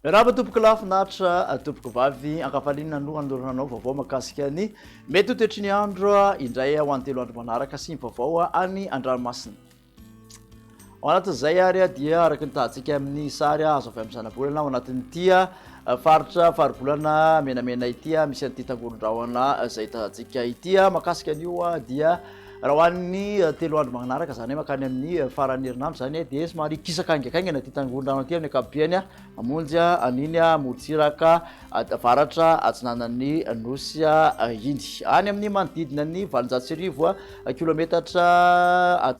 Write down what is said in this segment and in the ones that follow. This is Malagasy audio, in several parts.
Raha tompoko lafinatra tompoko vavy ankafalinina no andoranao vaovao makasika ny mety ho toetry ny andro indray ho an'ny 3 andro manaraka sy ny vaovao any an-dranomasina. Ao anatin'izay ary dia araka ny tahantsika amin'ny sary azo avy amin'ny zanabolana ao anatin'ity faritra faribolana menamena ity misy an'ity tangoron-drahona izay tahantsika ity makasika an'io dia raha hoan'ny 3 andro manaraka zany hoe makany amin'ny farany herinandro zany dia somary kisaka haingakaingana ity tangoron-drahona ity amin'ny ankapobeny amonjy aniny motsiraka varatra atsinanan'ny nosy iny any amin'ny manodidina ny 700 kilometatra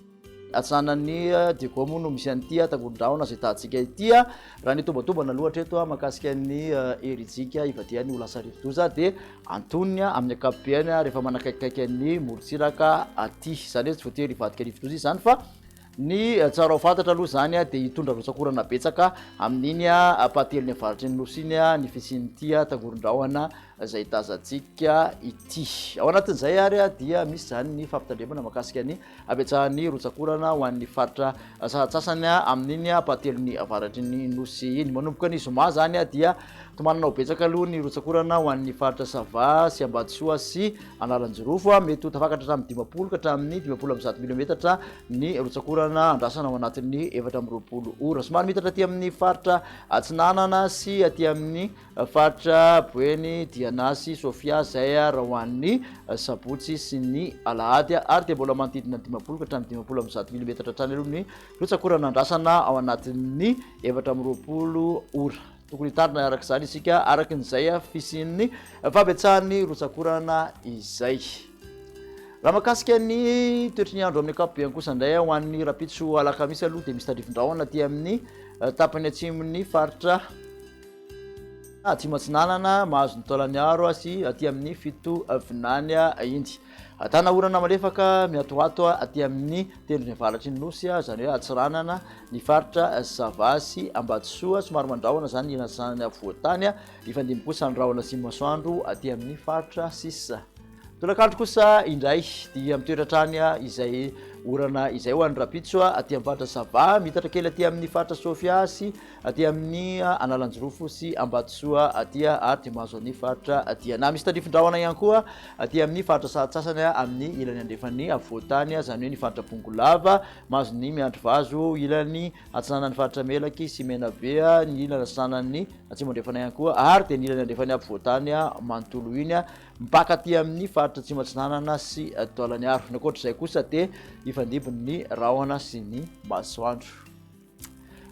atsanan'ny Digomo no misy an'ity tangoron-drahona izay tahantsika ity raha ny tombatombana loatra eto makasika ny eridzika ivadian'ny ho lasa rivodoza dia antoniny amin'ny ankapobeny rehefa manakaikikaiky ny morotsiraka aty zany hoe tsy voatery ivadika rivodoza izy zany fa ny tsara ho fantatra aloha zany dia hitondra rotsakorana betsaka amin'iny pahateliny avaratry ny nosy iny ny fisin'ity tangoron-drahona izay tazantsika ity. Ao anatin'izay ary dia misy zany ny fampitandremana makasika ny abetsahan'ny rotsakorana ho an'ny faritra sahatsasany amin'iny pahateliny avaratry ny nosy iny. Manomboka ny zoma zany dia tomanana ho betsaka aloha ny rotsakorana ho an'ny faritra Sava sy Ambatosoa sy Analanjirofo mety ho tafakatra hatramin'ny 20 ka hatramin'ny 20 milimetatra ny rotsakorana andrasana ao anatin'ny 420 ora. Somary mitatra aty amin'ny faritra Atsinanana sy aty amin'ny faritra Boeny, Dianasy, Sofia zay raha ho an'ny Sabotsy sy ny Alahady ary dia mbola manodidina 20 ka hatramin'ny 20 milimetatra hatrany aloha ny rotsakorana andrasana ao anatin'ny 420 ora. Tokony hitarina araka izany isika araka n'izay fisin'ny fampiatsahan'ny rotsakorana izay. Raha makasika ny toetry ny andro amin'ny ankapobeny kosa indray ho an'ny rapitso alakamisy aloha dia misy tandrivon-drahona aty amin'ny tapany atsimon'ny faritra atsimo atsinanana mahazo ny taolany aro sy aty amin'ny fito vinany iny. Tana orana malefaka miatoato aty amin'ny telony avaratry ny nosy zany hoe atsiranana ny faritra Sava sy Ambatosoa somary mandrahona zany ilasanany avoatany ifandimy kosa ny rahona sy masoandro aty amin'ny faritra sisa. Tolakandro kosa indray dia mitoetratrany izay orana izay ho an'ny rapitso aty amin'ny faritra Sava mitatra kely aty amin'ny faritra Sofia sy aty amin'ny Analanjirofo sy Ambatosoa aty ary dia mahazo ny faritra Diana. Misy tandrifon-drahona ihany koa aty amin'ny faritra sahatsasany amin'ny ilany andrefany avoatany zany hoe ny faritra Bongolava mahazo ny miandry vazo ilany atsinanan'ny faritra Melaky sy Menabe ny ilany atsinanan'ny atsimo andrefana ihany koa ary dia ny ilany andrefany avoatany manontolo iny mipaka aty amin'ny faritra atsimo atsinanana sy taolany aro. Ankoatr'izay kosa dia ifandimby ny rahona sy ny masoandro.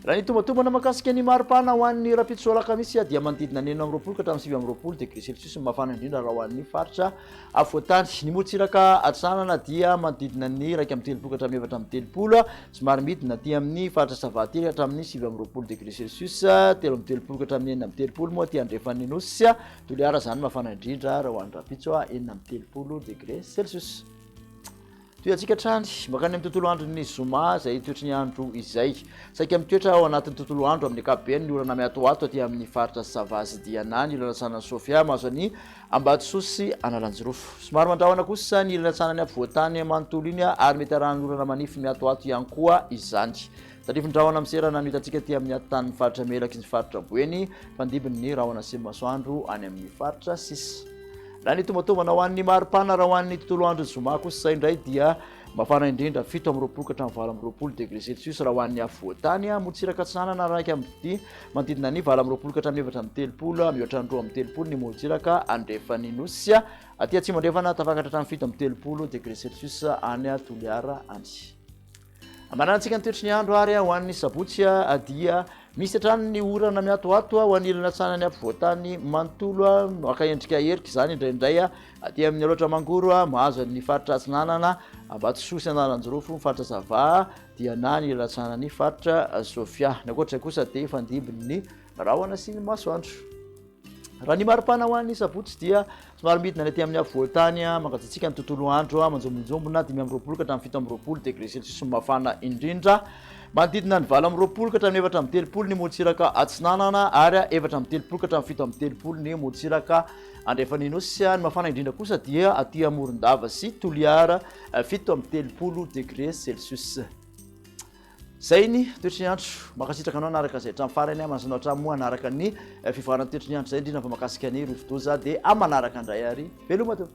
Raha ny tombatombana makasika ny maripana ho an'ny rapitso alakamisy dia manodidina 9 ka hatramin'ny 20 degré celsius mafana indrindra raha ho an'ny faritra afoatany. Ny motsiraka atsinanana dia manodidina ny 1 ka hatramin'ny 4 somary midina aty amin'ny faritra Sava aty hatramin'ny 20 degré celsius 13 ka hatramin'ny 30 moa aty andrefan'ny nosy Toliara zany mafana indrindra raha ho an'ny rapitso 30 degré celsius. Toeantsika trany makany amin'ny tontolo andro ny zoma izay toetry ny andro izay saika mitoetra ao anatin'ny tontolo andro amin'ny ankapobeny ny orana miatoato aty amin'ny faritra Sava sy Diana ny ilana tsanan'ny Sofia mahazo ny Ambatosoa sy Analanjirofo. Somary mandrahona kosa ny ilana tsanany avoatany manontolo iny ary mety arahan'ny orana manify miatoato ihany koa izany. Tandrifon-drahona miserana no hitantsika aty amin'ny atanin'ny faritra Melaky sy ny faritra Boeny fandimby rahona sy masoandro any amin'ny faritra sisa. Raha ny tombatombana ho an'ny maripana raha ho an'ny tontolo andro zoma kosa indray dia mafana indrindra 7 ka hatramin'ny 20 degré celsius raha ho an'ny avoatany motsiraka atsinanana raika amin'ny manodidina ny 20 ka hatramin'ny 30 mihoatra ny 2 ny motsiraka andrefan'ny nosy aty atsimo andrefana tafakatra hatramin'ny 7 degré celsius any Toliara any. Mananantsika ny toetry ny andro ary ho an'ny sabotsy dia misy hatrany ny orana miatoato ho an'ny ilana tsanany avoatany manontolo maka endrika herika zany indraindray aty amin'ny aloatra mangoro mahazo ny faritra atsinanana Ambatosoa sy Analanjirofo ny faritra Sava Diana ny ilana tsanany faritra Sofia. Ny ankoatr'izay kosa dia ifandimby ny rahona sy ny masoandro. Raha ny maripana ho an'ny sabotsy dia somary midina aty amin'ny avoatany mankatsitsika ny tontolo andro manjombonjombona 20 ka hatramin'ny 17 degré celsius mafana indrindra. Manodidina ny 20 ka hatramin'ny 30 ny motsiraka atsinanana ary 30 ka hatramin'ny 17 ny motsiraka andrefan'ny nosy ny mafana indrindra kosa dia aty Morondava sy Toliara 17 degré celsius. zay ny toetry ny andro makasitraka anao anaraka zay hatramin'ny farany manazonao hatramoa anaraka ny fivoarana toetry ny andro zay indrindra fa makasika ny rovi-doza dia amanaraka indray ary veloma teo